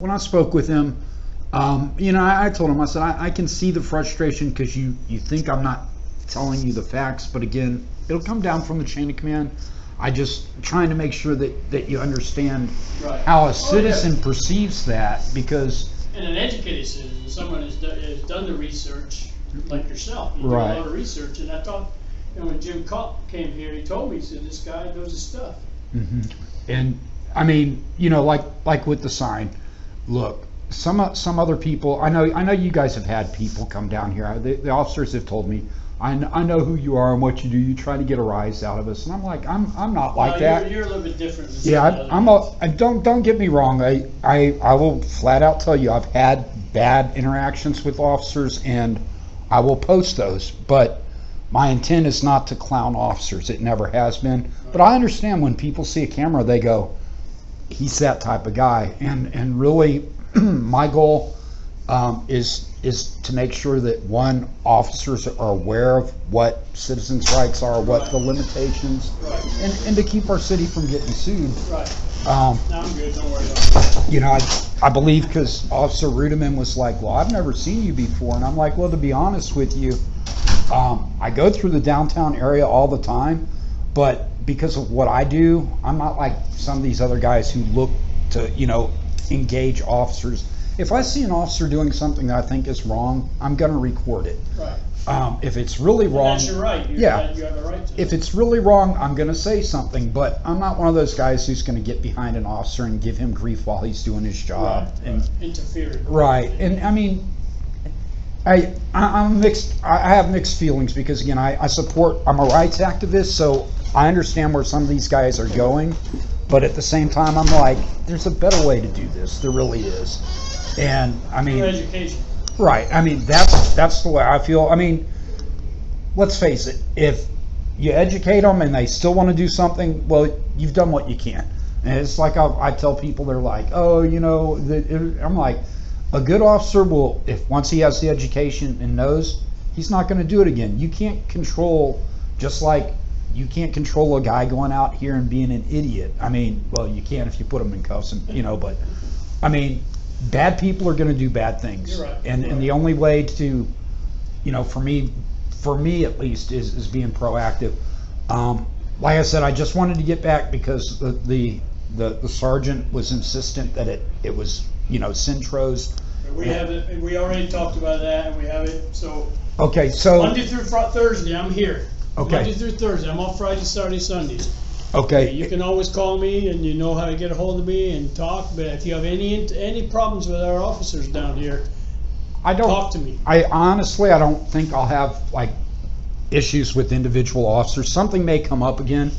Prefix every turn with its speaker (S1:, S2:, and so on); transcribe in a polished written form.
S1: When I spoke with him, I told him, I said, I can see the frustration because you think I'm not telling you the facts, but again, it'll come down from the chain of command. I just trying to make sure that you understand how a citizen perceives that, because...
S2: And an educated citizen, someone has done the research, like yourself. You do a
S1: Right.
S2: lot of research, and I thought, when Jim Kopp came here, he told me, he said, this guy knows his stuff.
S1: Mm-hmm. And I mean, like with the sign, look, some other people, I know you guys have had people come down here. The officers have told me, I know who you are and what you do. You try to get a rise out of us, and I'm like, I'm not like that.
S2: You're a little bit different.
S1: Yeah, don't get me wrong. I will flat out tell you, I've had bad interactions with officers, and I will post those. But my intent is not to clown officers. It never has been. But I understand when people see a camera, they go, he's that type of guy. And really, my goal is to make sure that, one, officers are aware of what citizens' rights are, what the limitations, and to keep our city from getting sued.
S2: Right. No, I'm good. Don't worry about it.
S1: I believe, because Officer Rudiman was like, well, I've never seen you before. And I'm like, well, to be honest with you, I go through the downtown area all the time, but because of what I do, I'm not like some of these other guys who look to, engage officers. If I see an officer doing something that I think is wrong, I'm going to record it.
S2: Right.
S1: If it's really wrong,
S2: that's your right. You have a right to.
S1: If it's really wrong, I'm going to say something. But I'm not one of those guys who's going to get behind an officer and give him grief while he's doing his job.
S2: Right.
S1: And
S2: interfering.
S1: Right. And I mean, I'm mixed. I have mixed feelings because, again, I'm a rights activist, so I understand where some of these guys are going. But at the same time, I'm like, there's a better way to do this. There really is. And I mean,
S2: for education.
S1: Right. I mean, that's the way I feel. I mean, let's face it. If you educate them and they still want to do something, well, you've done what you can. And it's like I tell people, they're like, oh, I'm like, a good officer will, if once he has the education and knows, he's not going to do it again. You can't control, just like you can't control a guy going out here and being an idiot. I mean, well, you can if you put him in cuffs, and but I mean, bad people are going to do bad things.
S2: You're right.
S1: And the only way to, for me at least, is being proactive. Like I said, I just wanted to get back because the sergeant was insistent that it was, Centros.
S2: We have it. We already talked about that, and we have it. So
S1: okay, so
S2: Monday through Thursday, I'm here.
S1: Okay.
S2: Monday through Thursday, I'm off Friday, Saturday, Sundays.
S1: Okay.
S2: You can always call me, and you know how to get a hold of me and talk. But if you have any problems with our officers down here, talk to me.
S1: I honestly, I don't think I'll have like issues with individual officers. Something may come up again.